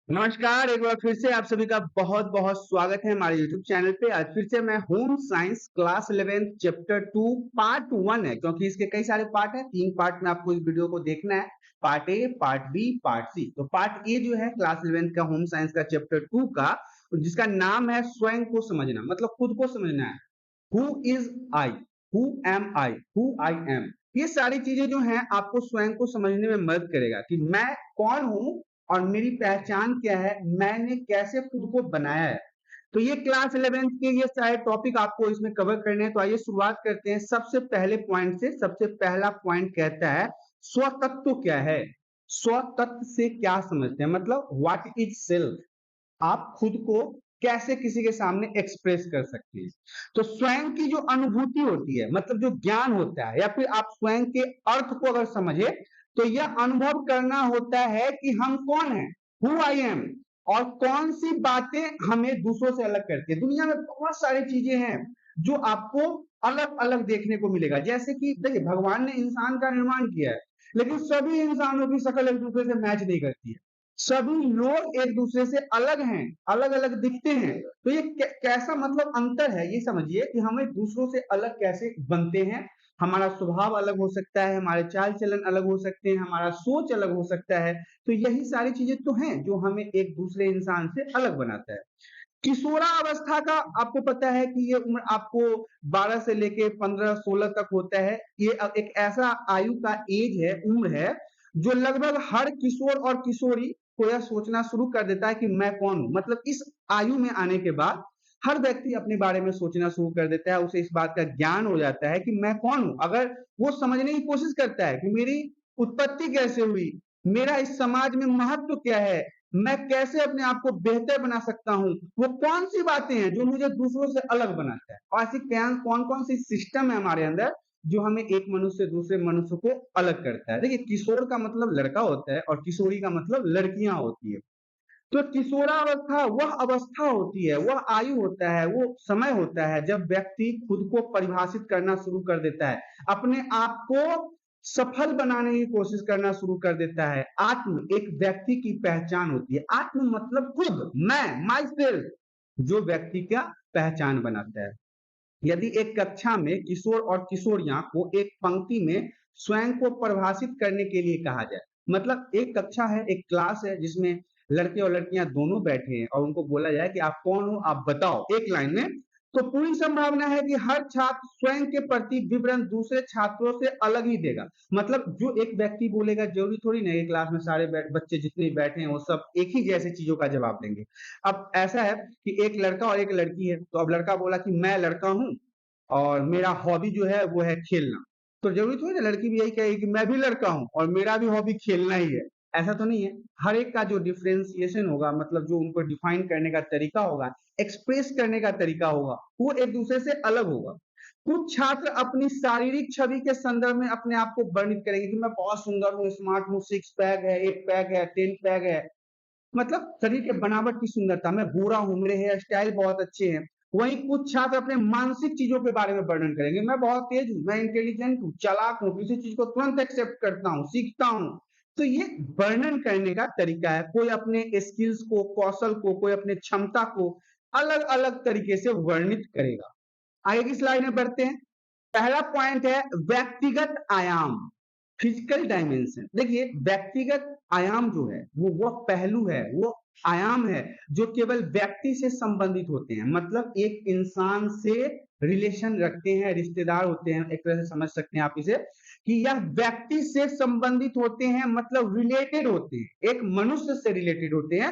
नमस्कार, एक बार फिर से आप सभी का बहुत-बहुत स्वागत है हमारे यूट्यूब चैनल पे। आज फिर से मैं home science class 11 chapter 2 part 1 है क्योंकि इसके कई सारे पार्ट हैं, 3 पार्ट में आपको इस वीडियो को देखना है। Part A, part B, part C. तो पार्ट ए जो है क्लास 11 का होम साइंस का चैप्टर 2 का जिसका नाम है स्वयं को समझना मतलब खुद को समझना है। Who is I? Who am I? Who I am? ये सारी चीज़ें जो हैं आपको स्वयं को समझने में मदद करेगा कि मैं कौन हूँ और मेरी पहचान क्या है, मैंने कैसे खुद को बनाया है। तो ये क्लास 11th के ये सारे टॉपिक आपको इसमें कवर करने हैं। तो आइए शुरुआत करते हैं सबसे पहले पॉइंट से। सबसे पहला पॉइंट कहता है स्वतत्व क्या है? स्वतत्व से क्या समझते हैं? मतलब व्हाट इज सेल्फ? आप खुद को कैसे किसी के सामने एक्सप्रेस कर सकते हैं। तो स्वयं की जो अनुभूति होती है मतलब जो ज्ञान होता है या फिर आप स्वयं के अर्थ को अगर समझे तो यह अनुभव करना होता है कि हम कौन हैं, हु आई एम, और कौन सी बातें हमें दूसरों से अलग करती है। दुनिया में बहुत सारी चीजें हैं जो आपको अलग अलग देखने को मिलेगा। जैसे कि देखिए भगवान ने इंसान का निर्माण किया है लेकिन सभी इंसानों की शक्ल एक दूसरे से मैच नहीं करती है। सभी लोग एक दूसरे से अलग हैं, अलग अलग दिखते हैं। तो ये कैसा मतलब अंतर है ये समझिए कि हमें दूसरों से अलग कैसे बनते हैं। हमारा स्वभाव अलग हो सकता है, हमारे चाल चलन अलग हो सकते हैं, हमारा सोच अलग हो सकता है। तो यही सारी चीजें तो हैं जो हमें एक दूसरे इंसान से अलग बनाता है। किशोरावस्था का आपको पता है कि ये उम्र आपको 12 से लेके 15-16 तक होता है। ये एक ऐसा आयु का एज है, उम्र है, जो लगभग हर किशोर और किशोरी को यह सोचना शुरू कर देता है कि मैं कौन हूँ। मतलब इस आयु में आने के बाद हर व्यक्ति अपने बारे में सोचना शुरू कर देता है, उसे इस बात का ज्ञान हो जाता है कि मैं कौन हूँ। अगर वो समझने की कोशिश करता है कि मेरी उत्पत्ति कैसे हुई, मेरा इस समाज में महत्व क्या है, मैं कैसे अपने आप को बेहतर बना सकता हूँ, वो कौन सी बातें हैं जो मुझे दूसरों से अलग बनाता है, और ऐसी कौन कौन सी सिस्टम है हमारे अंदर जो हमें एक मनुष्य से दूसरे मनुष्य को अलग करता है। देखिए किशोर का मतलब लड़का होता है और किशोरी का मतलब लड़कियां होती है। तो किशोरावस्था वह अवस्था होती है, वह आयु होता है, वो समय होता है जब व्यक्ति खुद को परिभाषित करना शुरू कर देता है, अपने आप को सफल बनाने की कोशिश करना शुरू कर देता है। आत्म एक व्यक्ति की पहचान होती है। आत्म मतलब खुद, मैं, माई सेल्फ, जो व्यक्ति का पहचान बनाता है। यदि एक कक्षा में किशोर और किशोरियां को एक पंक्ति में स्वयं को परिभाषित करने के लिए कहा जाए, मतलब एक कक्षा है, एक क्लास है जिसमें लड़के और लड़कियां दोनों बैठे हैं और उनको बोला जाए कि आप कौन हो, आप बताओ एक लाइन में, तो पूरी संभावना है कि हर छात्र स्वयं के प्रति विवरण दूसरे छात्रों से अलग ही देगा। मतलब जो एक व्यक्ति बोलेगा जरूरी थोड़ी नहीं क्लास में सारे बच्चे जितने बैठे हैं वो सब एक ही जैसे चीजों का जवाब देंगे। अब ऐसा है कि एक लड़का और एक लड़की है, तो अब लड़का बोला कि मैं लड़का हूँ और मेरा हॉबी जो है वो है खेलना। तो जरूरी थोड़ी ना लड़की भी यही कहेगी कि मैं भी लड़का हूँ और मेरा भी हॉबी खेलना ही है। ऐसा तो नहीं है। हर एक का जो डिफरेंशिएशन होगा मतलब जो उनको डिफाइन करने का तरीका होगा, एक्सप्रेस करने का तरीका होगा, वो एक दूसरे से अलग होगा। कुछ छात्र अपनी शारीरिक छवि के संदर्भ में अपने आप को वर्णित करेंगे कि मैं बहुत सुंदर हूँ, स्मार्ट हूँ, 6 पैक है, 8 पैक है, 10 पैक है, मतलब शरीर के बनावट की सुंदरता, मैं गोरा हूँ, मेरे हेयर स्टाइल बहुत अच्छे हैं। वहीं कुछ छात्र अपने मानसिक चीजों के बारे में वर्णन करेंगे, मैं बहुत तेज हूँ, मैं इंटेलिजेंट हूँ, चालाक हूँ, किसी चीज को तुरंत एक्सेप्ट करता हूँ, सीखता हूँ। तो ये वर्णन करने का तरीका है। कोई अपने स्किल्स को, कौशल को, कोई अपने क्षमता को अलग अलग तरीके से वर्णित करेगा। आगे की स्लाइड में बढ़ते हैं। पहला पॉइंट है व्यक्तिगत आयाम, फिजिकल डायमेंशन। देखिए व्यक्तिगत आयाम जो है वो पहलू है, वो आयाम है जो केवल व्यक्ति से संबंधित होते हैं। मतलब एक इंसान से रिलेशन रखते हैं, रिश्तेदार होते हैं, एक तरह से समझ सकते हैं आप इसे कि यह व्यक्ति से संबंधित होते हैं, मतलब रिलेटेड होते हैं, एक मनुष्य से रिलेटेड होते हैं।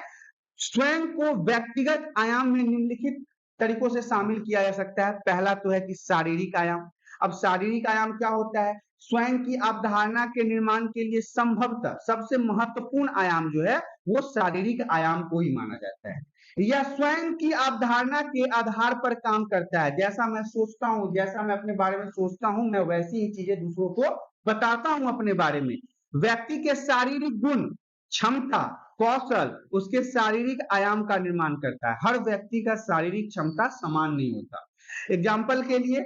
स्वयं को व्यक्तिगत आयाम में निम्नलिखित तरीकों से शामिल किया जा सकता है। पहला तो है कि शारीरिक आयाम। अब शारीरिक आयाम क्या होता है? स्वयं की अवधारणा के निर्माण के लिए संभवतः सबसे महत्वपूर्ण आयाम जो है वो शारीरिक आयाम को ही माना जाता है। यह स्वयं की अवधारणा के आधार पर काम करता है। जैसा मैं सोचता हूँ, जैसा मैं अपने बारे में सोचता हूँ, मैं वैसी ही चीजें दूसरों को बताता हूँ अपने बारे में। व्यक्ति के शारीरिक गुण, क्षमता, कौशल उसके शारीरिक आयाम का निर्माण करता है। हर व्यक्ति का शारीरिक क्षमता समान नहीं होता। एग्जाम्पल के लिए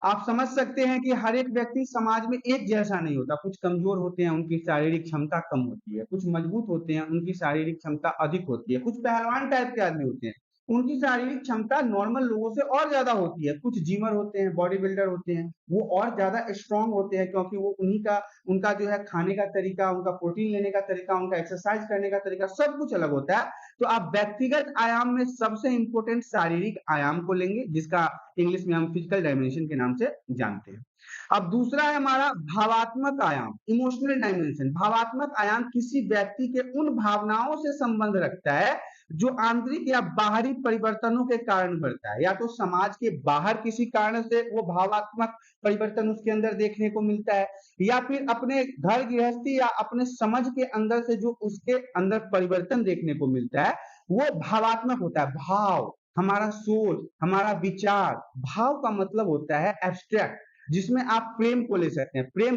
आप समझ सकते हैं कि हर एक व्यक्ति समाज में एक जैसा नहीं होता। कुछ कमजोर होते हैं, उनकी शारीरिक क्षमता कम होती है, कुछ मजबूत होते हैं, उनकी शारीरिक क्षमता अधिक होती है, कुछ पहलवान टाइप के आदमी होते हैं, उनकी शारीरिक क्षमता नॉर्मल लोगों से और ज्यादा होती है, कुछ जिमर होते हैं, बॉडी बिल्डर होते हैं, वो और ज्यादा स्ट्रांग होते हैं, क्योंकि वो उन्हीं का उनका जो है खाने का तरीका, उनका प्रोटीन लेने का तरीका, उनका एक्सरसाइज करने का तरीका सब कुछ अलग होता है। तो आप व्यक्तिगत आयाम में सबसे इंपॉर्टेंट शारीरिक आयाम को लेंगे, जिसका इंग्लिश में हम फिजिकल डायमेंशन के नाम से जानते हैं। अब दूसरा है हमारा भावात्मक आयाम, इमोशनल डायमेंशन। भावात्मक आयाम किसी व्यक्ति के उन भावनाओं से संबंध रखता है जो आंतरिक या बाहरी परिवर्तनों के कारण बढ़ता है। या तो समाज के बाहर किसी कारण से वो भावात्मक परिवर्तन उसके अंदर देखने को मिलता है, या फिर अपने घर गृहस्थी या अपने समझ के अंदर से जो उसके अंदर परिवर्तन देखने को मिलता है वो भावात्मक होता है। भाव, हमारा सोच, हमारा विचार। भाव का मतलब होता है एब्स्ट्रैक्ट, जिसमें आप प्रेम को ले सकते हैं, प्रेम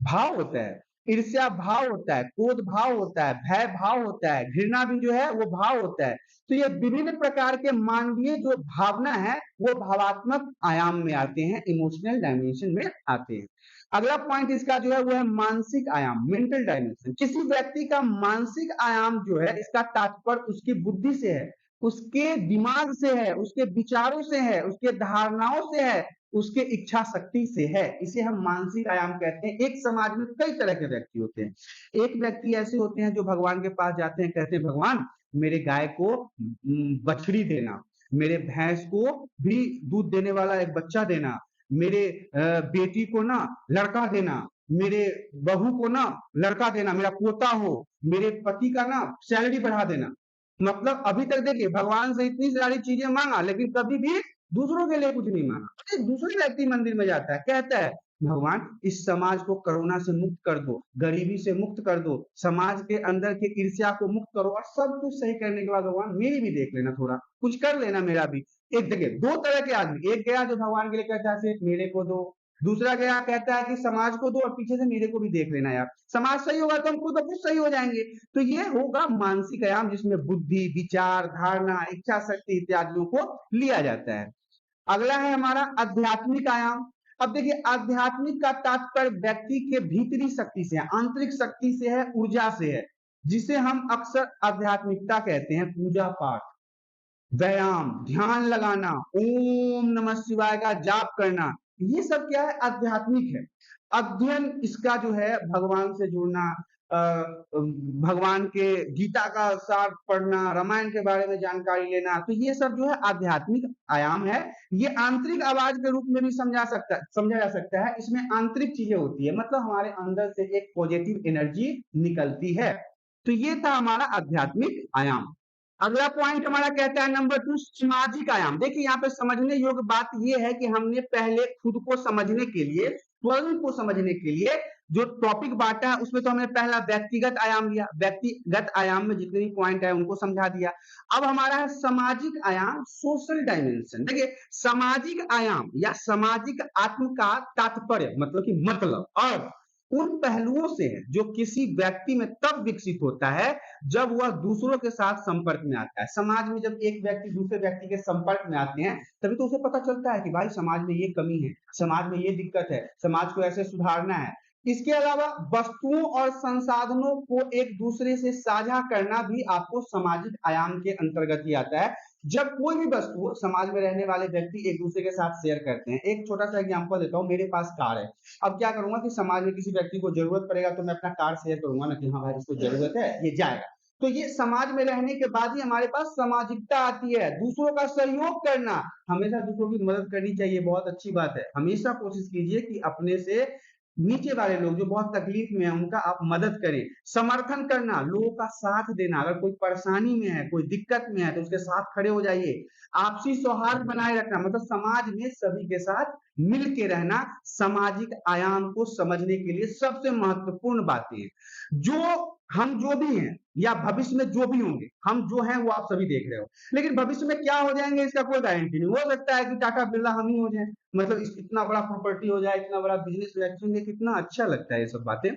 भाव होता है, ईर्ष्या भाव होता है, क्रोध भाव होता है, भय भाव होता है, घृणा भी जो है वो भाव होता है। तो ये विभिन्न प्रकार के मानवीय जो भावना है वो भावात्मक आयाम में आते हैं, इमोशनल डायमेंशन में आते हैं। अगला पॉइंट इसका जो है वो है मानसिक आयाम, मेंटल डायमेंशन। किसी व्यक्ति का मानसिक आयाम जो है इसका तात्पर्य उसकी बुद्धि से है, उसके दिमाग से है, उसके विचारों से है, उसके धारणाओं से है, उसके इच्छा शक्ति से है। इसे हम मानसिक आयाम कहते हैं। एक समाज में कई तरह के व्यक्ति होते हैं। एक व्यक्ति ऐसे होते हैं जो भगवान के पास जाते हैं, कहते हैं भगवान मेरे गाय को बछड़ी देना, मेरे भैंस को भी दूध देने वाला एक बच्चा देना, मेरे बेटी को ना लड़का देना, मेरे बहू को ना लड़का देना, मेरा पोता हो, मेरे पति का ना सैलरी बढ़ा देना। मतलब अभी तक देखिए भगवान से इतनी सारी चीजें मांगा, लेकिन कभी भी दूसरों के लिए कुछ नहीं मांगा। अरे दूसरे व्यक्ति मंदिर में जाता है, कहता है भगवान इस समाज को कोरोना से मुक्त कर दो, गरीबी से मुक्त कर दो, समाज के अंदर के ईर्ष्या को मुक्त करो, और सब कुछ सही करने के बाद भगवान मेरी भी देख लेना, थोड़ा कुछ कर लेना मेरा भी। एक देखिए दो तरह के आदमी, एक गया जो भगवान के लिए कहता है सिर्फ मेरे को दो, दूसरा गया कहता है कि समाज को दो और पीछे से मेरे को भी देख लेना यार, समाज सही होगा तो हम खुद खुद सही हो जाएंगे। तो ये होगा मानसिक आयाम, जिसमें बुद्धि, विचार, धारणा, इच्छा शक्ति इत्यादियों को लिया जाता है। अगला है हमारा आध्यात्मिक आयाम। अब देखिए आध्यात्मिक का तात्पर्य व्यक्ति के भीतरी शक्ति से है, आंतरिक शक्ति से है, ऊर्जा से है, जिसे हम अक्सर आध्यात्मिकता कहते हैं। पूजा पाठ, व्यायाम, ध्यान लगाना, ओम नमः शिवाय का जाप करना, ये सब क्या है, आध्यात्मिक है। अध्ययन इसका जो है भगवान से जुड़ना, भगवान के गीता का सार पढ़ना, रामायण के बारे में जानकारी लेना, तो ये सब जो है आध्यात्मिक आयाम है। ये आंतरिक आवाज के रूप में भी समझा जा सकता है। इसमें आंतरिक चीजें होती है, मतलब हमारे अंदर से एक पॉजिटिव एनर्जी निकलती है। तो ये था हमारा आध्यात्मिक आयाम। अगला पॉइंट हमारा कहता है नंबर 2 सामाजिक आयाम। देखिए यहाँ पे समझने योग्य बात ये है कि हमने पहले खुद को समझने के लिए, स्वयं को समझने के लिए जो टॉपिक बांटा है उसमें तो हमने पहला व्यक्तिगत आयाम लिया, व्यक्तिगत आयाम में जितने भी पॉइंट है उनको समझा दिया। अब हमारा है सामाजिक आयाम, सोशल डायमेंशन। देखिए सामाजिक आयाम या सामाजिक आत्म का तात्पर्य मतलब कि मतलब और उन पहलुओं से है जो किसी व्यक्ति में तब विकसित होता है जब वह दूसरों के साथ संपर्क में आता है। समाज में जब एक व्यक्ति दूसरे व्यक्ति के संपर्क में आते हैं तभी तो उसे पता चलता है कि भाई समाज में ये कमी है, समाज में ये दिक्कत है, समाज को ऐसे सुधारना है। इसके अलावा वस्तुओं और संसाधनों को एक दूसरे से साझा करना भी आपको सामाजिक आयाम के अंतर्गत ही आता है। जब कोई भी वस्तु समाज में रहने वाले व्यक्ति एक दूसरे के साथ शेयर करते हैं। एक छोटा सा एग्जांपल देता हूँ, मेरे पास कार है, अब क्या करूंगा कि समाज में किसी व्यक्ति को जरूरत पड़ेगा तो मैं अपना कार शेयर करूंगा ना कि हाँ भाई इसको जरूरत है, ये जाएगा। तो ये समाज में रहने के बाद ही हमारे पास सामाजिकता आती है, दूसरों का सहयोग करना। हमेशा दूसरों की मदद करनी चाहिए, बहुत अच्छी बात है। हमेशा कोशिश कीजिए कि अपने से नीचे वाले लोग जो बहुत तकलीफ में है उनका आप मदद करें। समर्थन करना, लोगों का साथ देना, अगर कोई परेशानी में है, कोई दिक्कत में है तो उसके साथ खड़े हो जाइए। आपसी सौहार्द बनाए रखना, मतलब समाज में सभी के साथ मिल के रहना, सामाजिक आयाम को समझने के लिए सबसे महत्वपूर्ण बातें हैं। जो हम जो भी हैं या भविष्य में जो भी होंगे, हम जो हैं वो आप सभी देख रहे हो, लेकिन भविष्य में क्या हो जाएंगे इसका कोई गारंटी नहीं। हो सकता है कि टाटा बिरला हम ही हो जाए, मतलब इतना बड़ा प्रॉपर्टी हो जाए, इतना बड़ा बिजनेस रखेंगे, कितना अच्छा लगता है ये सब बातें।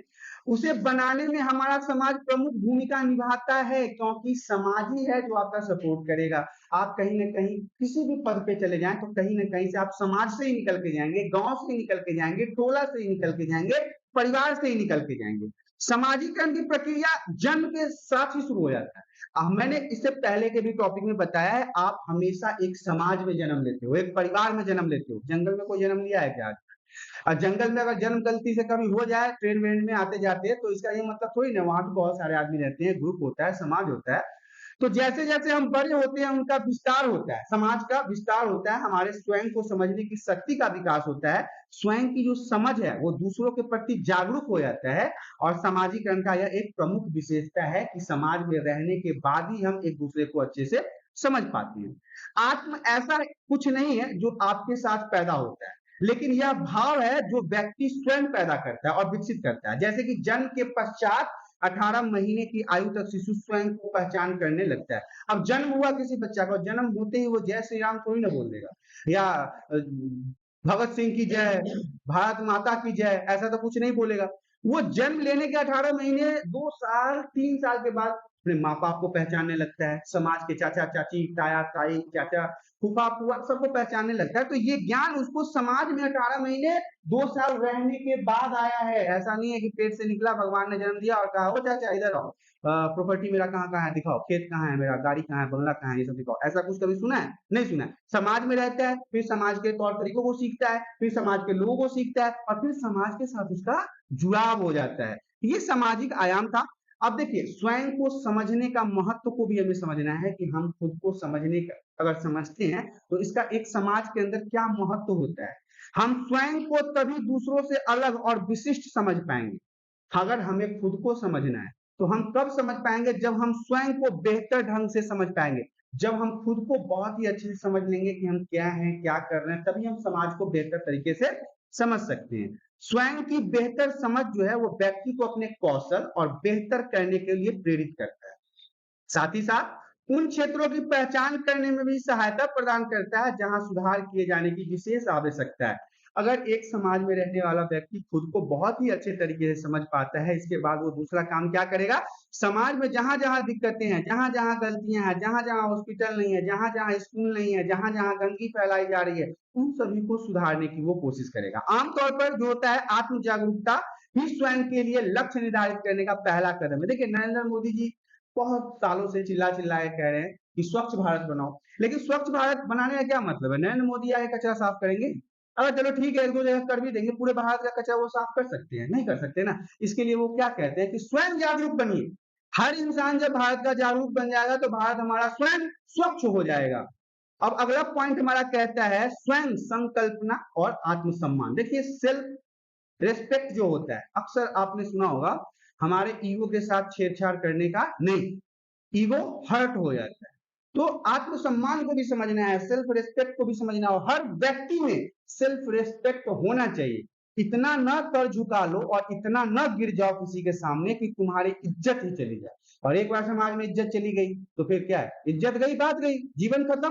उसे बनाने में हमारा समाज प्रमुख भूमिका निभाता है, क्योंकि समाज ही है जो आपका सपोर्ट करेगा। आप कहीं न कहीं किसी भी पद पे चले जाएँ, तो कहीं न कहीं से आप समाज से ही निकल के जाएँगे, गाँव से ही निकल के जाएँगे, टोला से ही निकल के जाएँगे, परिवार से ही निकल के जाएँगे। समाजीकरण की प्रक्रिया जन्म के साथ ही शुरू हो जाता है। मैंने इससे पहले के भी टॉपिक में बताया है, आप हमेशा एक समाज में जन्म लेते हो, एक परिवार में जन्म लेते हो। जंगल में कोई जन्म लिया है क्या? जंगल में अगर जन्म गलती से कभी हो जाए ट्रेन वेन में आते जाते, तो इसका ये मतलब थोड़ी ना, वहां भी बहुत सारे आदमी रहते हैं, ग्रुप होता है, समाज होता है। तो जैसे जैसे हम बड़े होते हैं, उनका विस्तार होता है, समाज का विस्तार होता है, हमारे स्वयं को समझने की शक्ति का विकास होता है, स्वयं की जो समझ है वो दूसरों के प्रति जागरूक हो जाता है। और सामाजिकरण का यह एक प्रमुख विशेषता है कि समाज में रहने के बाद ही हम एक दूसरे को अच्छे से समझ पाते हैं। आत्म ऐसा कुछ नहीं है जो आपके साथ पैदा होता है, लेकिन यह भाव है जो व्यक्ति स्वयं पैदा करता है और विकसित करता है। जैसे कि जन्म के पश्चात 18 महीने की आयु तक शिशु स्वयं को पहचान करने लगता है। अब जन्म हुआ किसी बच्चा का, जन्म होते ही वो जय श्री राम थोड़ी ना बोल देगा, या भगत सिंह की जय, भारत माता की जय, ऐसा तो कुछ नहीं बोलेगा। वो जन्म लेने के 18 महीने, 2 साल, 3 साल के बाद अपने माँ-बाप को पहचानने लगता है, समाज के चाचा-चाची, ताया-ताई, चाचा, फूफा-फूआ सबको पहचानने लगता है। तो ये ज्ञान उसको समाज में 18 महीने, 2 साल रहने के बाद आया है। ऐसा नहीं है कि पेट से निकला, भगवान ने जन्म दिया और कहा, "ओ चाचा इधर आओ, प्रॉपर्टी मेरा कहाँ-कहाँ है दिखाओ, खेत कहाँ है मेरा, गाड़ी कहाँ है, बंगला कहाँ है, ये सब दिखाओ।" ऐसा कुछ कभी सुना है? नहीं सुना है। समाज में रहता है, फिर समाज के तौर तरीकों को सीखता है, फिर समाज के लोगों को सीखता है और फिर समाज के साथ उसका जुड़ाव हो जाता है। ये सामाजिक आयाम था। अब देखिए, स्वयं को समझने का महत्व को भी हमें समझना है कि हम खुद को समझने का अगर समझते हैं, तो इसका एक समाज के अंदर क्या महत्व होता है। हम स्वयं को तभी दूसरों से अलग और विशिष्ट समझ पाएँगे। अगर हमें खुद को समझना है, तो हम कब समझ पाएँगे, जब हम स्वयं को बेहतर ढंग से समझ पाएँगे। जब हम खुद को बहुत ही अच्छे से समझ लेंगे कि हम क्या हैं, क्या कर रहे हैं, तभी हम समाज को बेहतर तरीके से समझ सकते हैं। स्वयं की बेहतर समझ जो है वो व्यक्ति को अपने कौशल और बेहतर करने के लिए प्रेरित करता है। साथ ही साथ उन क्षेत्रों की पहचान करने में भी सहायता प्रदान करता है जहां सुधार किए जाने की विशेष आवश्यकता है। अगर एक समाज में रहने वाला व्यक्ति खुद को बहुत ही अच्छे तरीके से समझ पाता है, इसके बाद वो दूसरा काम क्या करेगा, समाज में जहां जहां दिक्कतें हैं, जहां जहां गलतियां हैं, जहां जहां हॉस्पिटल नहीं है, जहां जहां स्कूल नहीं है, जहां जहां गंदगी फैलाई जा रही है, उन सभी को सुधारने की वो कोशिश करेगा। आमतौर पर जो होता है, आत्म जागरूकता ही स्वयं के लिए लक्ष्य निर्धारित करने का पहला कदम है। देखिए, नरेंद्र मोदी जी बहुत सालों से चिल्ला-चिल्ला के कह रहे हैं कि स्वच्छ भारत बनाओ। लेकिन स्वच्छ भारत बनाने का क्या मतलब है? नरेंद्र मोदी आके कचरा साफ करेंगे? अगर चलो ठीक है, 1-2 जगह कर भी देंगे, पूरे भारत का कचरा वो साफ कर सकते हैं? नहीं कर सकते ना। इसके लिए वो क्या कहते हैं कि स्वयं जागरूक बनिए। हर इंसान जब भारत का जागरूक बन जाएगा, तो भारत हमारा स्वयं स्वच्छ हो जाएगा। अब अगला पॉइंट हमारा कहता है स्वयं संकल्पना और आत्मसम्मान। देखिए, सेल्फ रिस्पेक्ट जो होता है, अक्सर आपने सुना होगा, हमारे ईगो के साथ छेड़छाड़ करने का नहीं, ईगो हर्ट हो जाता है। तो आत्मसम्मान को भी समझना है, सेल्फ रिस्पेक्ट को भी समझना है। हर व्यक्ति में सेल्फ रिस्पेक्ट होना चाहिए। इतना न कर झुका लो और इतना न गिर जाओ किसी के सामने कि तुम्हारी इज्जत ही चली जाए। और एक बार समाज में इज्जत चली गई तो फिर क्या है, इज्जत गई, बात गई, जीवन खत्म।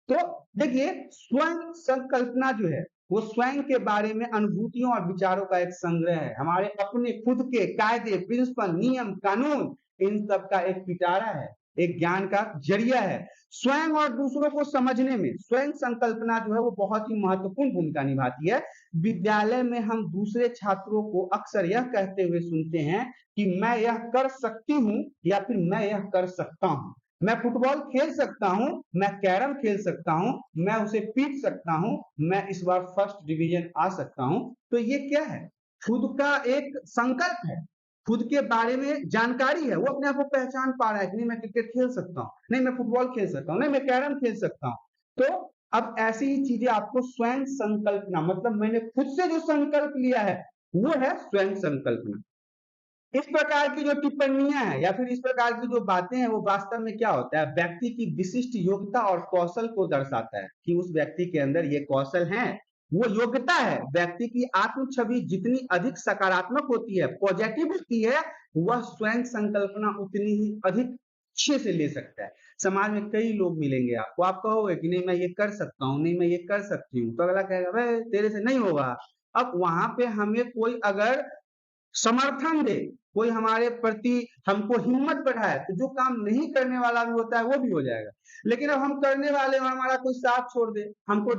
तो देखिए, स्वयं संकल्पना जो है वो स्वयं के बारे में अनुभूतियों और विचारों का एक संग्रह है। हमारे अपने खुद के कायदे, प्रिंसिपल, नियम, कानून, इन सब का एक पिटारा है, एक ज्ञान का जरिया है। स्वयं और दूसरों को समझने में स्वयं संकल्पना जो है वो बहुत ही महत्वपूर्ण भूमिका निभाती है। विद्यालय में हम दूसरे छात्रों को अक्सर यह कहते हुए सुनते हैं कि मैं यह कर सकती हूँ या फिर मैं यह कर सकता हूँ। मैं फुटबॉल खेल सकता हूँ, मैं कैरम खेल सकता हूँ, मैं उसे पीट सकता हूँ, मैं इस बार फर्स्ट डिवीजन आ सकता हूँ। तो ये क्या है? खुद का एक संकल्प है, खुद के बारे में जानकारी है, वो अपने आप को पहचान पा रहा है कि नहीं मैं क्रिकेट खेल सकता हूँ, नहीं मैं फुटबॉल खेल सकता हूँ, नहीं मैं कैरम खेल सकता हूँ। तो अब ऐसी ही चीजें आपको स्वयं संकल्पना, मतलब मैंने खुद से जो संकल्प लिया है वो है स्वयं संकल्पना। इस प्रकार की जो टिप्पणियां हैं या फिर इस प्रकार की जो बातें हैं वो वास्तव में क्या होता है, व्यक्ति की विशिष्ट योग्यता और कौशल को दर्शाता है कि उस व्यक्ति के अंदर ये कौशल है, वो योग्यता है। व्यक्ति की आत्म छवि जितनी अधिक सकारात्मक होती है, पॉजिटिव होती है, वह स्वयं संकल्पना उतनी ही अधिक अच्छे से ले सकता है। समाज में कई लोग मिलेंगे आपको, आप कहोगे कि नहीं मैं ये कर सकता हूँ, नहीं मैं ये कर सकती हूँ, तो अगला कहेगा भाई तेरे से नहीं होगा। अब वहां पे हमें कोई अगर समर्थन दे, कोई हमारे प्रति हमको हिम्मत बढ़ाए, तो जो काम नहीं करने वाला भी होता है वो भी हो जाएगा। लेकिन अब हम करने वाले और हमारा कोई साथ छोड़ दे, हमको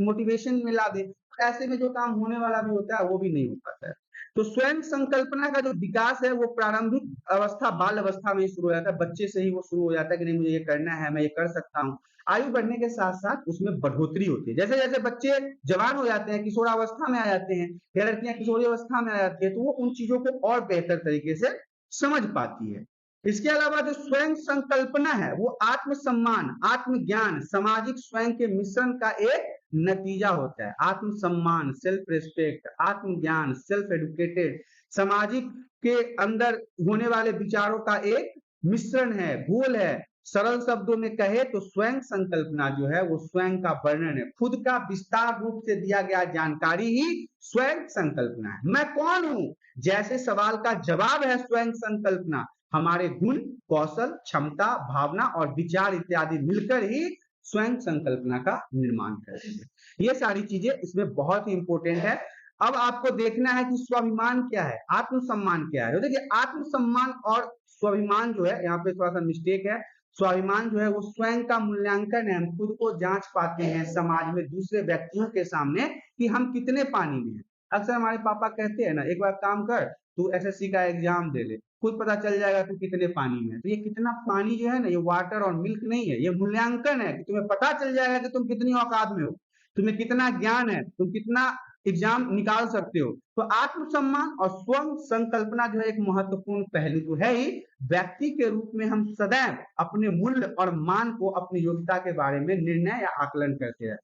मोटिवेशन मिला दे, तो ऐसे में जो काम होने वाला भी होता है वो भी नहीं हो पाता है। तो स्वयं संकल्पना का जो विकास है वो प्रारंभिक अवस्था बाल अवस्था में ही शुरू हो जाता है, बच्चे से ही वो शुरू हो जाता है कि नहीं मुझे ये करना है, मैं ये कर सकता हूँ। आयु बढ़ने के साथ-साथ उसमें बढ़ोतरी होती है। जैसे-जैसे बच्चे जवान हो जाते हैं, किशोरावस्था में आ जाते हैं, या लड़कियां किशोरी अवस्था में आ जाती है, तो वो उन चीजों को और बेहतर तरीके से समझ पाती है। इसके अलावा जो स्वयं संकल्पना है वो आत्मसम्मान, आत्मज्ञान, सामाजिक स्वयं के मिश्रण का एक नतीजा होता है। आत्मसम्मान, सेल्फ रिस्पेक्ट, आत्मज्ञान, सेल्फ एडुकेटेड, सामाजिक के अंदर होने वाले विचारों का एक मिश्रण है, घोल है। सरल शब्दों में कहे तो स्वयं संकल्पना जो है वो स्वयं का वर्णन है, खुद का विस्तार रूप से दिया गया जानकारी ही स्वयं संकल्पना है। मैं कौन हूं जैसे सवाल का जवाब है स्वयं संकल्पना। हमारे गुण, कौशल, क्षमता, भावना और विचार इत्यादि मिलकर ही स्वयं संकल्पना का निर्माण करते हैं। ये सारी चीजें इसमें बहुत ही इंपॉर्टेंट है। अब आपको देखना है कि स्वाभिमान क्या है, आत्मसम्मान क्या है। तो देखिए आत्मसम्मान और स्वाभिमान जो है, यहाँ पे थोड़ा सा मिस्टेक है। स्वाभिमान जो है वो स्वयं का मूल्यांकन है, हम खुद को जांच पाते हैं समाज में दूसरे व्यक्तियों के सामने कि हम कितने पानी में हैं। अक्सर हमारे पापा कहते हैं ना, एक बार काम कर, तू एसएससी का एग्जाम दे ले, खुद पता चल जाएगा तू कितने पानी में है। तो ये कितना पानी जो है ना, ये वाटर और मिल्क नहीं है, ये मूल्यांकन है कि तुम्हें पता चल जाएगा कि तुम कितनी औकात में हो, तुम्हें कितना ज्ञान है, तुम कितना एग्जाम निकाल सकते हो। तो आत्मसम्मान और स्वयं संकल्पना जो है एक महत्वपूर्ण पहलू तो है ही। व्यक्ति के रूप में हम सदैव अपने मूल्य और मान को अपनी योग्यता के बारे में निर्णय या आकलन करते हैं।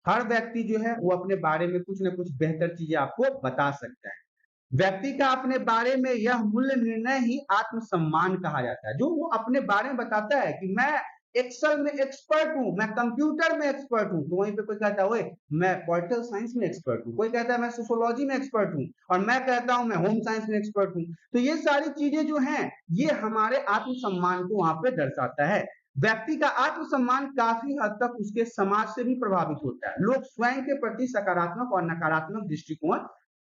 हर व्यक्ति जो है वो अपने बारे में कुछ न कुछ बेहतर चीजें आपको बता सकता है। व्यक्ति का अपने बारे में यह मूल्य निर्णय ही आत्मसम्मान कहा जाता है। जो वो अपने बारे में बताता है कि मैं एक्सेल में एक्सपर्ट हूँ, मैं कंप्यूटर में एक्सपर्ट हूँ, तो वहीं पे कोई कहता है ओए मैं पॉलिटिकल साइंस में एक्सपर्ट हूँ, कोई कहता है मैं सोशियोलॉजी में एक्सपर्ट हूँ, और मैं कहता हूँ मैं होम साइंस में एक्सपर्ट हूँ। तो ये सारी चीजें जो हैं ये हमारे आत्मसम्मान को वहां पे दर्शाता है। व्यक्ति का आत्मसम्मान काफी हद तक उसके समाज से भी प्रभावित होता है। लोग स्वयं के प्रति सकारात्मक और नकारात्मक दृष्टिकोण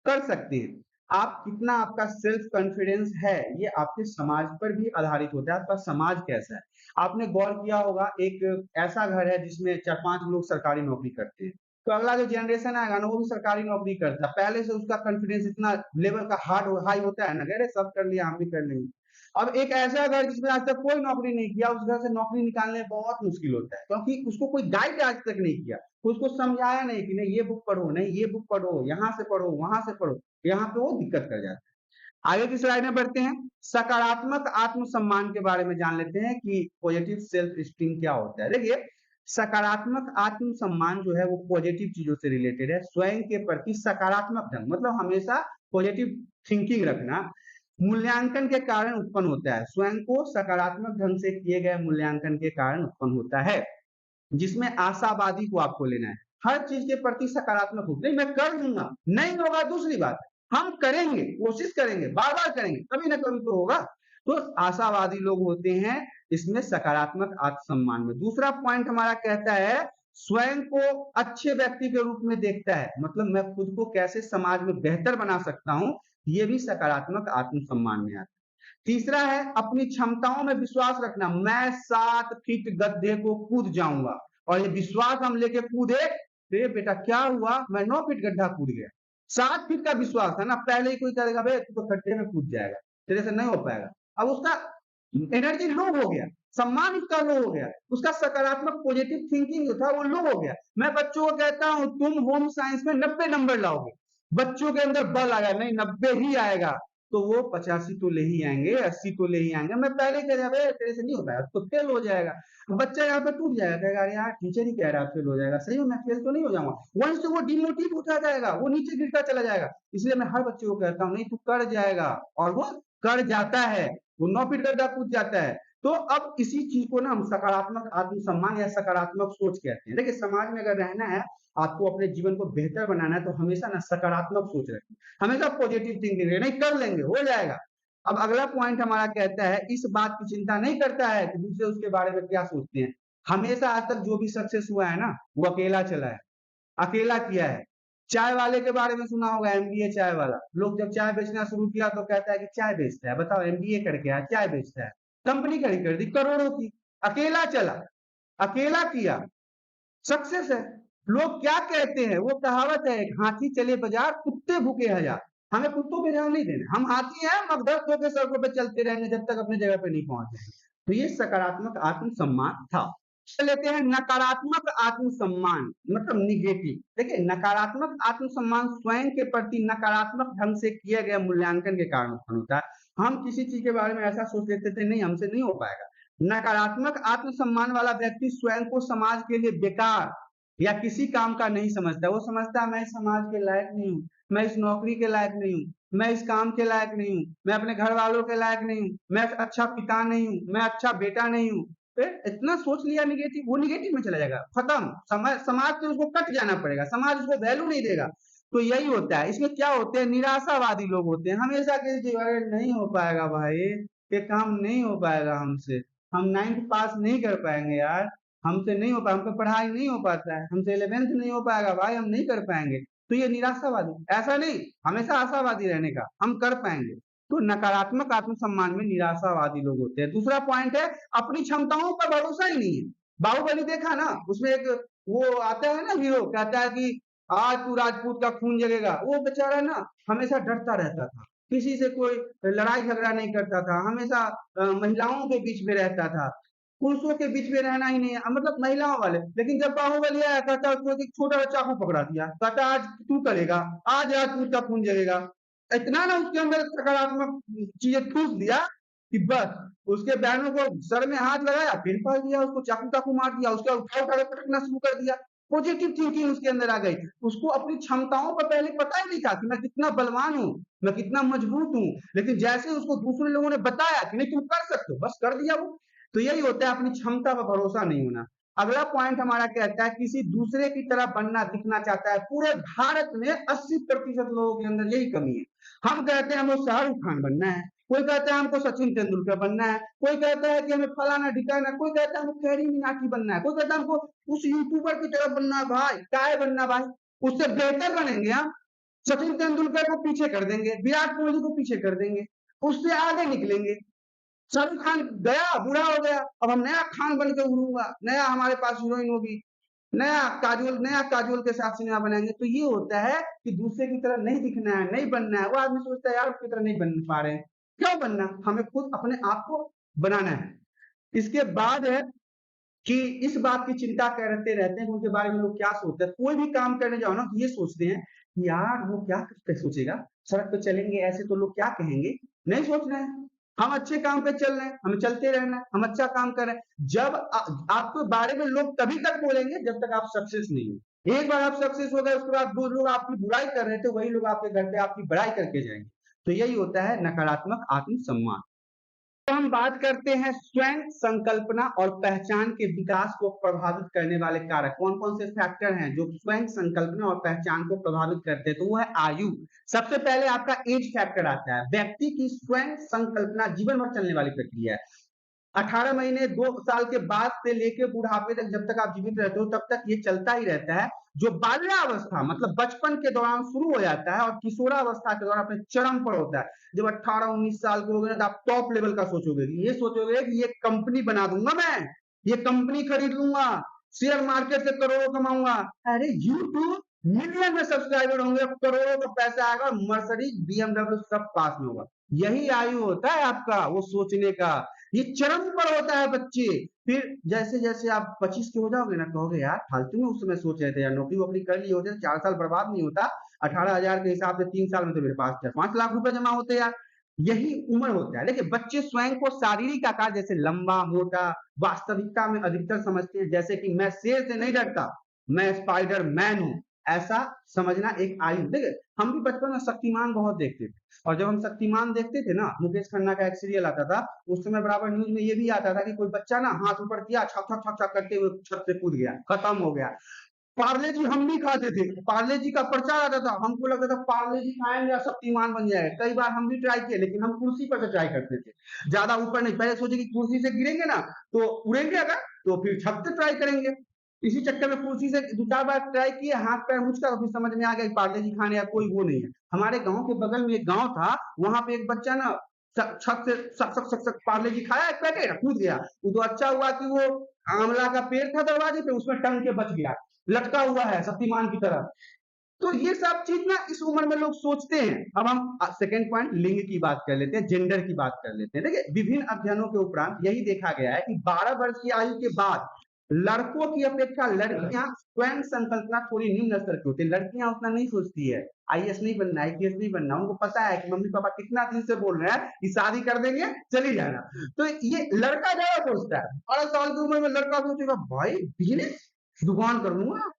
कर सकते हैं। आप कितना आपका सेल्फ कॉन्फिडेंस है ये आपके समाज पर भी आधारित होता है, आपका समाज कैसा है। आपने गौर किया होगा एक ऐसा घर है जिसमें 4-5 लोग सरकारी नौकरी करते हैं, तो अगला जो जनरेशन आएगा ना वो भी सरकारी नौकरी करता है। पहले से उसका कॉन्फिडेंस इतना लेवल का हाई होता है ना, अरे सब कर लिया हम भी कर लेंगे। अब एक ऐसा घर जिसमें आज तक कोई नौकरी नहीं किया, उस घर से नौकरी निकालने बहुत मुश्किल होता है, क्योंकि उसको कोई गाइड आज तक नहीं किया, उसको समझाया नहीं कि नहीं ये बुक पढ़ो, नहीं ये बुक पढ़ो, यहाँ से पढ़ो, वहां से पढ़ो। यहाँ पे वो दिक्कत कर जाता है। आगे की स्लाइड में बढ़ते हैं। सकारात्मक आत्मसम्मान के बारे में जान लेते हैं कि पॉजिटिव सेल्फ स्टीम क्या होता है। देखिए सकारात्मक आत्मसम्मान जो है वो पॉजिटिव चीजों से रिलेटेड है। स्वयं के प्रति सकारात्मक ढंग मतलब हमेशा पॉजिटिव थिंकिंग रखना मूल्यांकन के कारण उत्पन्न होता है। स्वयं को सकारात्मक ढंग से किए गए मूल्यांकन के कारण उत्पन्न होता है, जिसमें आशावादी को आपको लेना है। हर चीज के प्रति सकारात्मक हो, नहीं मैं कर लूंगा, नहीं होगा दूसरी बात, हम करेंगे, कोशिश करेंगे, बार बार करेंगे, कभी ना कभी तो होगा। तो आशावादी लोग होते हैं इसमें सकारात्मक आत्मसम्मान में। दूसरा पॉइंट हमारा कहता है स्वयं को अच्छे व्यक्ति के रूप में देखता है, मतलब मैं खुद को कैसे समाज में बेहतर बना सकता हूं, ये भी सकारात्मक आत्मसम्मान में आता है। तीसरा है अपनी क्षमताओं में विश्वास रखना, मैं 7 फीट गड्ढे को कूद जाऊंगा, और ये विश्वास हम लेके कूदे, रे बेटा क्या हुआ, मैं 9 फीट गड्ढा कूद गया। 7 फीट का विश्वास है ना, पहले ही कोई कहेगा बे तू तो गड्ढे में कूद जाएगा, तेरे से नहीं हो पाएगा। अब उसका एनर्जी लो हो गया, सम्मान उसका लो हो गया, उसका सकारात्मक पॉजिटिव थिंकिंग जो था वो लो हो गया। मैं बच्चों को कहता हूं तुम होम साइंस में 90 नंबर लाओगे, बच्चों के अंदर बल आया नहीं 90 ही आएगा, तो वो 85 तो ले ही आएंगे, 80 तो ले ही आएंगे। मैं पहले कह रहा तेरे से नहीं हो पाएगा, तो फेल हो जाएगा। बच्चा यहाँ पे टूट जाएगा, कहेगा अरे यार टीचर ही कह रहा है फेल हो जाएगा, सही में मैं फेल तो नहीं हो जाऊंगा, वहीं से वो डिमोटिव होता जाएगा, वो नीचे गिरता चला जाएगा। इसलिए मैं हर बच्चे को कहता हूँ नहीं तू कर जाएगा, और वो कर जाता है, वो 9 फीट गड्ढा कूद जाता है। तो अब इसी चीज को ना हम सकारात्मक आत्मसम्मान या सकारात्मक सोच कहते हैं। देखिए समाज में अगर रहना है, आपको अपने जीवन को बेहतर बनाना है, तो हमेशा ना सकारात्मक सोच रखें, हमेशा पॉजिटिव थिंकिंग, नहीं कर लेंगे हो जाएगा। अब अगला पॉइंट हमारा कहता है इस बात की चिंता नहीं करता है कि दूसरे उसके बारे में क्या सोचते हैं। हमेशा आज तक जो भी सक्सेस हुआ है ना वो अकेला चला है, अकेला किया है, चाय वाले के बारे में सुना होगा, एमबीए चाय वाला। लोग जब चाय बेचना शुरू किया तो कहता है कि चाय बेचता है, बताओ एमबीए करके आया चाय बेचता है। कंपनी खड़ी कर दी करोड़ों की, अकेला चला, अकेला किया, सक्सेस है। लोग क्या कहते हैं, वो कहावत है, एक हाथी चले बाजार कुत्ते भूखे हजार। हमें कुत्तों पे ध्यान नहीं देना, हम हाथी हैं, मगधर्ष होकर सड़कों पे चलते रहेंगे जब तक अपनी जगह पे नहीं पहुंच जाएंगे। तो ये सकारात्मक आत्मसम्मान था। लेते हैं नकारात्मक आत्मसम्मान, मतलब निगेटिव। देखिए, नकारात्मक आत्मसम्मान स्वयं के प्रति नकारात्मक ढंग से किए गए मूल्यांकन के कारण उत्पन्न होता है। हम किसी चीज के बारे में ऐसा सोच लेते थे, नहीं हमसे नहीं हो पाएगा। नकारात्मक आत्मसम्मान वाला व्यक्ति स्वयं को समाज के लिए बेकार या किसी काम का नहीं समझता। वो समझता है मैं इस समाज के लायक नहीं हूँ, मैं इस नौकरी के लायक नहीं हूँ, मैं इस काम के लायक नहीं हूँ, मैं अपने घर वालों के लायक नहीं हूँ, मैं अच्छा पिता नहीं हूँ, मैं अच्छा बेटा नहीं हूँ। फिर इतना सोच लिया निगेटिव, वो निगेटिव में चला जाएगा, खत्म। समाज से उसको कट जाना पड़ेगा, समाज उसको वैल्यू नहीं देगा। तो यही होता है। इसमें क्या होते हैं, निराशावादी लोग होते हैं, हमेशा कहते हैं अरे नहीं हो पाएगा भाई, ये काम नहीं हो पाएगा हमसे, हम 9th पास नहीं कर पाएंगे यार, हमसे नहीं हो पाएगा, हमको पढ़ाई नहीं हो पाता है, हमसे 11th नहीं हो पाएगा भाई, हम नहीं कर पाएंगे। तो ये निराशावादी, ऐसा नहीं, हमेशा आशावादी रहने का, हम कर पाएंगे। तो नकारात्मक आत्मसम्मान में निराशावादी लोग होते हैं। दूसरा पॉइंट है, अपनी क्षमताओं का भरोसा ही नहीं है। बाहुबली देखा ना, उसमें एक वो आता है ना हीरो, कहता है कि आज तू राजपूत का खून जगेगा। वो बेचारा ना हमेशा डरता रहता था, किसी से कोई लड़ाई झगड़ा नहीं करता था, हमेशा महिलाओं के बीच में रहता था, पुरुषों के बीच में रहना ही नहीं है, मतलब महिलाओं वाले। लेकिन जब बाहुबली आया, कहता उसको एक छोटा सा चाकू पकड़ा दिया, कहता आज तू करेगा, आज राजपूत का खून जगेगा। इतना ना उसके अंदर सकारात्मक चीजें ठूस दिया कि बस उसके बहनों को सर में हाथ लगाया, फिर पड़ दिया, उसको चाकू चाकू मार दिया, उसका उठा उठा के पटकना शुरू कर दिया। पॉजिटिव थिंकिंग उसके अंदर आ गई। उसको अपनी क्षमताओं का पहले पता ही नहीं था कि मैं कितना बलवान हूँ, मैं कितना मजबूत हूँ। लेकिन जैसे उसको दूसरे लोगों ने बताया कि नहीं तुम कर सकते हो, बस कर दिया वो। तो यही होता है, अपनी क्षमता पर भरोसा नहीं होना। अगला पॉइंट हमारा कहता है, किसी दूसरे की तरह बनना दिखना चाहता है। पूरे भारत में 80% लोगों के अंदर यही कमी है। हम कहते हैं हमको शाहरुख खान बनना है, कोई कहता है हमको सचिन तेंदुलकर बनना है, कोई कहता है कि हमें फलाना ढिकाना, कोई कहता है हमको कैरी मिनाटी बनना है, कोई कहता है हमको उस यूट्यूबर की तरह बनना है। भाई क्या है बनना भाई, उससे बेहतर बनेंगे हम। सचिन तेंदुलकर को पीछे कर देंगे, विराट कोहली को पीछे कर देंगे, उससे आगे निकलेंगे। शाहरुख खान गया, बुरा हो गया, अब हम नया खान बन के उभरूंगा, नया हमारे पास हीरोइन होगी, नया काजोल के साथ सिनेमा बनाएंगे। तो ये होता है कि दूसरे की तरह नहीं दिखना है, नहीं बनना है। वो आदमी सोचता है यार उसकी तरह नहीं बन पा रहे हैं, क्यों बनना, हमें खुद अपने आप को बनाना है। इसके बाद है कि इस बात की चिंता करते रहते हैं कि उनके बारे में लोग क्या सोचते हैं। कोई भी काम करने जाओ ना तो ये सोचते हैं कि यार वो क्या सोचेगा, सड़क पे चलेंगे ऐसे तो लोग क्या कहेंगे। नहीं सोच रहे हैं, हम अच्छे काम पे चल रहे हैं, हमें चलते रहना है, हम अच्छा काम कर रहे हैं। जब आपके बारे में लोग तभी तक बोलेंगे जब तक आप सक्सेस नहीं हो। एक बार आप सक्सेस हो गए, उसके बाद जो लोग आपकी बुराई कर रहे थे वही लोग आपके घर पे आपकी बड़ाई करके जाएंगे। तो यही होता है नकारात्मक आत्मसम्मान। तो हम बात करते हैं स्वयं संकल्पना और पहचान के विकास को प्रभावित करने वाले कारक। कौन कौन से फैक्टर हैं जो स्वयं संकल्पना और पहचान को प्रभावित करते हैं। तो वो है आयु। सबसे पहले आपका एज फैक्टर आता है। व्यक्ति की स्वयं संकल्पना जीवन भर चलने वाली प्रक्रिया है। 18 महीने 2 साल के बाद से लेके बुढ़ापे तक जब तक आप जीवित रहते हो तब तक ये चलता ही रहता है। जो बाल्यावस्था मतलब बचपन के दौरान शुरू हो जाता है और किशोरावस्था के दौरान अपने चरम पर होता है। जब 18-19 साल के हो गए तो आप टॉप लेवल का सोचोगे, ये सोचोगे कि ये कंपनी बना दूंगा, मैं ये कंपनी खरीद लूंगा, शेयर मार्केट से करोड़ों कमाऊंगा। अरे यूट्यूब मिलियन में सब्सक्राइबर होंगे, करोड़ों का पैसा आएगा और मर्सिडीज बीएमडब्ल्यू सब पास में होगा। यही आयु होता है आपका वो सोचने का। ये चरम पर होता है बच्चे। फिर जैसे जैसे आप 25 के हो जाओगे ना, कहोगे यार फालतू में उस समय सोच रहे थे यार, नौकरी वोकरी कर ली होती 4 साल बर्बाद नहीं होता। 18,000 के हिसाब से 3 साल में तो मेरे पास 5 लाख रुपए जमा होते यार। यही उम्र होता है। देखिए, बच्चे स्वयं को शारीरिक आकार जैसे लंबा मोटा वास्तविकता में अधिकतर समझते हैं, जैसे कि मैं शेर से नहीं डरता, मैं स्पाइडर मैन हूं। ऐसा समझना एक आयु। देखिए, हम भी बचपन में शक्तिमान बहुत देखते थे, और जब हम शक्तिमान देखते थे ना, मुकेश खन्ना का एक सीरियल आता था, उस समय बराबर न्यूज में ये भी आता था कि कोई बच्चा ना हाथ ऊपर किया, छक छक छक छक करके वो छत से कूद गया, खत्म हो गया। पार्ले जी हम भी खाते थे, पार्ले जी का प्रचार आता था, हमको लगता था पार्ले जी खाएंगे और शक्तिमान बन जाएगा। कई बार हम भी ट्राई किए, लेकिन हम कुर्सी पर से ट्राई करते थे, ज्यादा ऊपर नहीं। पहले सोचे कि कुर्सी से गिरेंगे ना तो उड़ेंगे, अगर तो फिर छत से ट्राई करेंगे। इसी चक्कर में कुर्सी से 2-4 बार ट्राई किए, हाथ पैर मुचका, फिर समझ में आ गया कि पार्ले जी खाने या कोई वो नहीं है। हमारे गाँव के बगल में एक गाँव था, वहाँ पे एक बच्चा ना छत से सक सक सक सक पार्ले जी खाया एक पैकेट, कूद गया। वो तो अच्छा हुआ कि वो आंवला का पेड़ था दरवाजे पे, उसमें टंग के बच गया, लटका हुआ है शक्तिमान की तरह। तो ये सब चीज ना इस उम्र में लोग सोचते हैं। अब हम सेकंड पॉइंट लिंग की बात कर लेते हैं, जेंडर की बात कर लेते हैं। देखिए, विभिन्न अध्ययनों के उपरांत यही देखा गया है कि 12 वर्ष की आयु के बाद लड़कों की अपेक्षा लड़कियां स्वयं संकल्पना थोड़ी निम्न स्तर की होती है। लड़कियां उतना नहीं सोचती है, आईएएस नहीं बनना, आईपीएस नहीं बनना। उनको पता है कि मम्मी पापा कितना दिन से बोल रहे हैं कि शादी कर देंगे, चली जाना। तो ये लड़का ज्यादा सोचता है। 12 साल की उम्र में लड़का सोचेगा भाई बिजनेस दुकान कर लूंगा,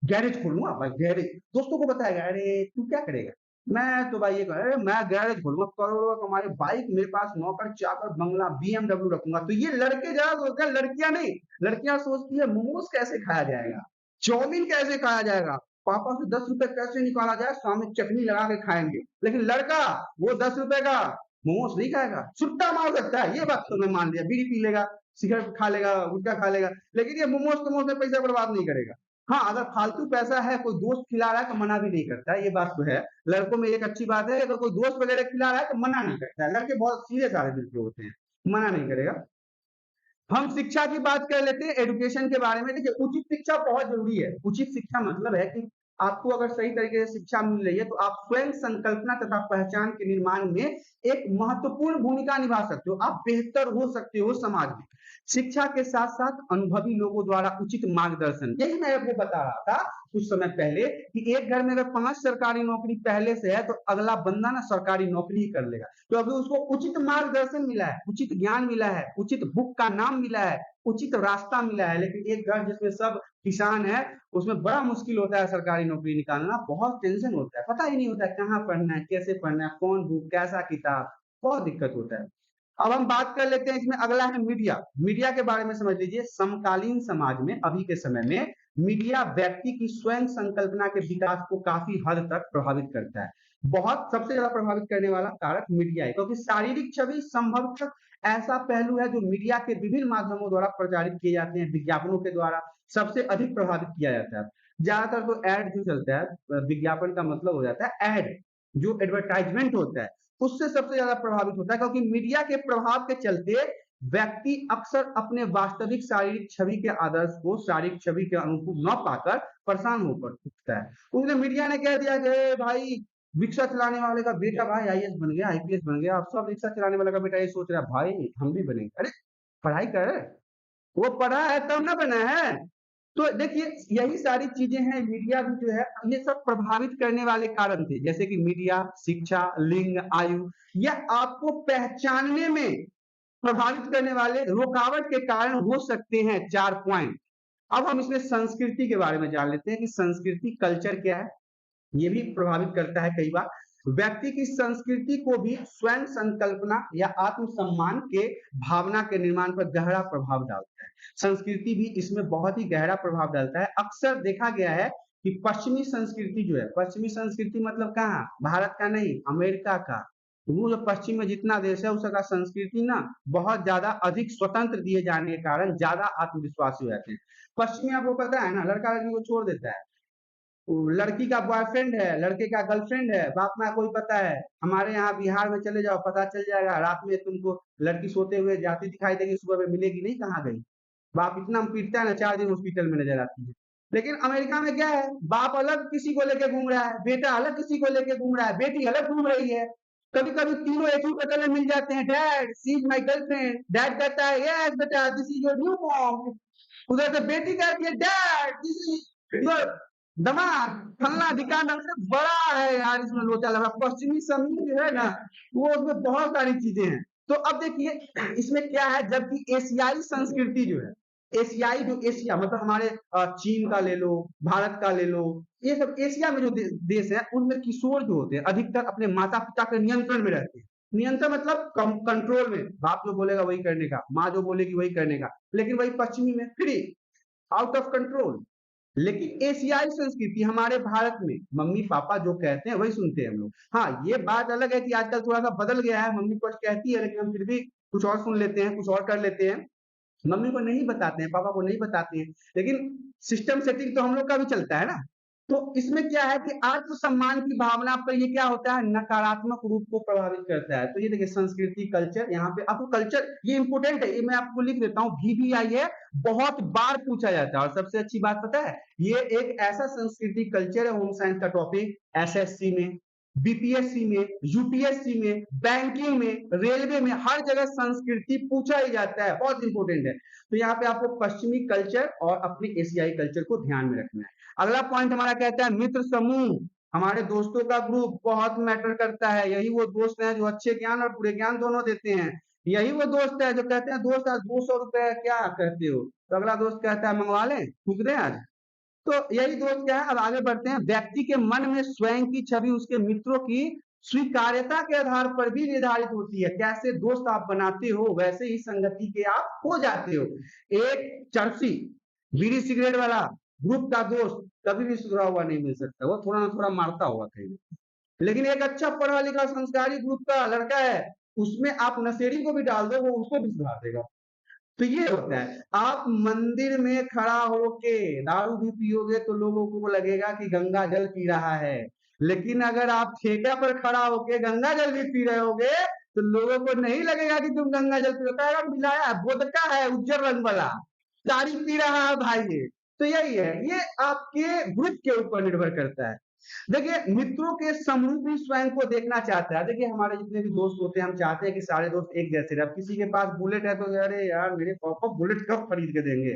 गैरेज खोलूंगा भाई, गैरेज। दोस्तों को बताएगा, अरे तू क्या करेगा? मैं तो भाई ये कह रहा मैं गैरेज खोलूंगा, करोड़ों कमाए, बाइक मेरे पास, नौकर चाकर, बंगला, बीएमडब्ल्यू रखूंगा। तो ये लड़के ज्यादा सोचते हैं, लड़कियां नहीं। लड़कियां सोचती है मोमोज कैसे खाया जाएगा, चाउमीन कैसे खाया जाएगा, पापा से 10 रुपए कैसे निकाला जाए, सामने चटनी लगा के खाएंगे। लेकिन लड़का वो 10 रुपए का मोमोज नहीं खाएगा, छुट्टा मार सकता है, ये बात तो मैं मान लिया, बीड़ी पी लेगा, सिगरेट खा लेगा, गुटखा खा लेगा, लेकिन ये मोमोज तोमोज में पैसा बर्बाद नहीं करेगा। हाँ, अगर फालतू पैसा है, कोई दोस्त खिला रहा है तो मना भी नहीं करता है, ये बात तो है। लड़कों में एक अच्छी बात है, अगर कोई दोस्त वगैरह खिला रहा है तो मना नहीं करता है। लड़के बहुत सीधे साधे दिल के होते हैं, मना नहीं करेगा। हम शिक्षा की बात कर लेते हैं, एजुकेशन के बारे में। देखिए, उचित शिक्षा बहुत जरूरी है। उचित शिक्षा मतलब है कि आपको अगर सही तरीके से शिक्षा मिल रही है तो आप स्वयं संकल्पना तथा पहचान के निर्माण में एक महत्वपूर्ण भूमिका निभा सकते हो, आप बेहतर हो सकते हो समाज में। शिक्षा के साथ साथ अनुभवी लोगों द्वारा उचित मार्गदर्शन, यही मैं आपको बता रहा था कुछ समय पहले कि एक घर में अगर 5 सरकारी नौकरी पहले से है तो अगला बंदा ना सरकारी नौकरी ही कर लेगा। तो अभी उसको उचित मार्गदर्शन मिला है, उचित ज्ञान मिला है, उचित बुक का नाम मिला है, उचित रास्ता मिला है। लेकिन एक घर जिसमें सब किसान है, उसमें बड़ा मुश्किल होता है सरकारी नौकरी निकालना, बहुत टेंशन होता है, पता ही नहीं होता है कहाँ पढ़ना है, कैसे पढ़ना है, कौन बुक, कैसा किताब, बहुत दिक्कत होता है। अब हम बात कर लेते हैं, इसमें अगला है मीडिया। मीडिया के बारे में समझ लीजिए। समकालीन समाज में, अभी के समय में मीडिया व्यक्ति की स्वयं संकल्पना के विकास को काफी हद तक प्रभावित करता है। बहुत सबसे ज्यादा प्रभावित करने वाला कारक मीडिया है, क्योंकि शारीरिक छवि संभवतः ऐसा पहलू है जो मीडिया के विभिन्न माध्यमों द्वारा प्रचारित किए जाते हैं, विज्ञापनों के द्वारा सबसे अधिक प्रभावित किया जाता है। ज्यादातर तो एड जो चलता है, विज्ञापन का मतलब हो जाता है एड, जो एडवर्टाइजमेंट होता है उससे सबसे ज्यादा प्रभावित होता है, क्योंकि मीडिया के प्रभाव के चलते व्यक्ति अक्सर अपने वास्तविक शारीरिक छवि के आदर्श को शारीरिक छवि के अनुरूप न पाकर परेशान होकर उठता है। उसने मीडिया ने कह दिया कि भाई रिक्शा चलाने वाले का बेटा भाई आईएएस बन गया, आईपीएस बन गया, अब सब रिक्शा चलाने वाले का बेटा ये सोच रहा है भाई हम भी बनेंगे। अरे पढ़ाई कर, वो पढ़ा है तब ना बना है। तो देखिए, यही सारी चीजें हैं, मीडिया भी जो है ये सब प्रभावित करने वाले कारण थे, जैसे कि मीडिया, शिक्षा, लिंग, आयु, या आपको पहचानने में प्रभावित करने वाले रुकावट के कारण हो सकते हैं 4 पॉइंट। अब हम इसमें संस्कृति के बारे में जान लेते हैं कि संस्कृति, कल्चर क्या है, ये भी प्रभावित करता है कई बार। व्यक्ति की संस्कृति को भी स्वयं संकल्पना या आत्मसम्मान के भावना के निर्माण पर गहरा प्रभाव डालता है। संस्कृति भी इसमें बहुत ही गहरा प्रभाव डालता है। अक्सर देखा गया है कि पश्चिमी संस्कृति जो है, पश्चिमी संस्कृति मतलब कहाँ, भारत का नहीं, अमेरिका का। वो जो पश्चिम में जितना देश है उसका संस्कृति ना बहुत ज्यादा अधिक स्वतंत्र दिए जाने के कारण ज्यादा आत्मविश्वासी हो जाते हैं। पश्चिमी आपको पता है ना, लड़का लड़की को छोड़ देता है, लड़की का बॉयफ्रेंड है, लड़के का गर्लफ्रेंड है, बाप माँ को भी पता है। हमारे यहाँ बिहार में चले जाओ, पता चल जाएगा, रात में तुमको लड़की सोते हुए जाती दिखाई देगी, सुबह में मिलेगी नहीं, कहाँ गई। बाप इतना पीटता है ना, 4 दिन हॉस्पिटल में नजर आती है। लेकिन अमेरिका में क्या है, बाप अलग किसी को लेके घूम रहा है, बेटा अलग किसी को लेके घूम रहा है, बेटी अलग घूम रही है। कभी कभी तीनों एक ही बगल में मिल जाते हैं, dad she is my girlfriend, dad कहता है यस बेटा this is your new mom, उधर से बेटी कहती है डैड दिस इज योर दमाद, फलना ढिकाना। बड़ा है यार इसमें लोचा लगा। पश्चिमी समूह जो है ना, वो उसमें बहुत सारी चीजें हैं। तो अब देखिए इसमें क्या है, जबकि एशियाई संस्कृति जो है, एशियाई जो एशिया मतलब हमारे चीन का ले लो, भारत का ले लो, ये सब एशिया में जो देश है उनमें किशोर जो होते हैं अधिकतर अपने माता पिता के नियंत्रण में रहते हैं। नियंत्रण मतलब कंट्रोल में, बाप जो बोलेगा वही करने का, माँ जो बोलेगी वही करने का। लेकिन वही पश्चिमी में फ्री, आउट ऑफ कंट्रोल। लेकिन एशियाई संस्कृति हमारे भारत में मम्मी पापा जो कहते हैं वही सुनते हैं हम लोग। हाँ, ये बात अलग है कि आजकल थोड़ा सा बदल गया है, मम्मी कुछ कहती है लेकिन हम फिर भी कुछ और सुन लेते हैं, कुछ और कर लेते हैं। मम्मी को नहीं बताते हैं, पापा को नहीं बताते हैं, लेकिन सिस्टम सेटिंग तो हम लोग का भी चलता है ना। तो इसमें क्या है कि आत्मसम्मान की भावना पर ये क्या होता है, नकारात्मक रूप को प्रभावित करता है। तो ये देखिए संस्कृति, कल्चर, यहाँ पे आपको कल्चर ये इंपॉर्टेंट है, ये मैं आपको लिख देता हूँ, VVI है, बहुत बार पूछा जाता है। और सबसे अच्छी बात पता है, ये एक ऐसा संस्कृति कल्चर है, होम साइंस का टॉपिक SSC में, BPSC में, UPSC में, बैंकिंग में, रेलवे में, हर जगह संस्कृति पूछा ही जाता है, बहुत इंपॉर्टेंट है। तो यहाँ पे आपको पश्चिमी कल्चर और अपने एशियाई कल्चर को ध्यान में रखना है। अगला पॉइंट हमारा कहता है मित्र समूह, हमारे दोस्तों का ग्रुप बहुत मैटर करता है। यही वो दोस्त हैं जो अच्छे ज्ञान और बुरे ज्ञान दोनों देते हैं। यही वो दोस्त है जो कहते हैं दोस्त आज 200 रुपए क्या कहते हो, तो अगला दोस्त कहता है मंगवा लें, फूक दें आज। तो यही दोस्त क्या है, अब आगे बढ़ते हैं। व्यक्ति के मन में स्वयं की छवि उसके मित्रों की स्वीकार्यता के आधार पर भी निर्धारित होती है। कैसे दोस्त आप बनाते हो वैसे ही संगति के आप हो जाते हो। एक चरसी बीड़ी सिगरेट वाला ग्रुप का दोस्त कभी भी सुधरा हुआ नहीं मिल सकता, वो थोड़ा ना थोड़ा मारता होगा कहीं। लेकिन एक अच्छा पढ़ा लिखा संस्कारी ग्रुप का लड़का है, उसमें आप नशेड़ी को भी डाल दो, वो उसको भी सुधार देगा। तो ये होता है, आप मंदिर में खड़ा होके दारू भी पियोगे तो लोगों को लगेगा कि गंगा जल पी रहा है, लेकिन अगर आप ठेका पर खड़ा होके गंगा जल भी पी रहे होगे तो लोगों को नहीं लगेगा कि तुम गंगा जल पी रहे हो, मिलाया है, वोदका है उज्जर रंग वाला, तारी पी रहा है भाई ये। तो यही है, ये आपके ग्रुप के ऊपर निर्भर करता है। देखिए मित्रों के समूह भी स्वयं को देखना चाहता है। देखिए हमारे जितने भी दोस्त होते हैं हम चाहते हैं कि सारे दोस्त एक जैसे रहे। अब किसी के पास बुलेट है तो अरे यार मेरे पापा बुलेट कब खरीद के देंगे,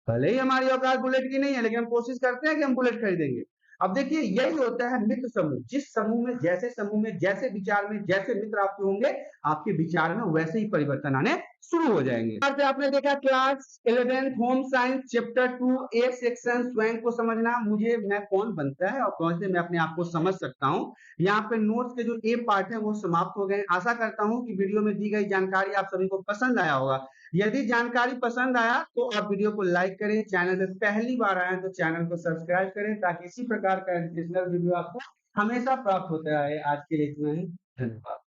भले ही हमारी औकात बुलेट की नहीं है लेकिन हम कोशिश करते हैं कि हम बुलेट खरीदेंगे। अब देखिए यही होता है मित्र समूह, जिस समूह में जैसे विचार में जैसे मित्र आपके होंगे, आपके विचार में वैसे ही परिवर्तन आने शुरू हो जाएंगे। आपने देखा class 11 home science chapter 2 A section स्वयं को समझना, मुझे मैं कौन बनता है और कौन से मैं अपने आप को समझ सकता हूँ। यहाँ पे नोट्स के जो ए पार्ट है वो समाप्त हो गए। आशा करता हूँ कि वीडियो में दी गई जानकारी आप सभी को पसंद आया होगा। यदि जानकारी पसंद आया तो आप वीडियो को लाइक करें, चैनल में पहली बार आए तो चैनल को सब्सक्राइब करें ताकि इसी प्रकार का एजुकेशनल वीडियो आपको हमेशा प्राप्त होता रहे। आज के लिए इतना ही, धन्यवाद।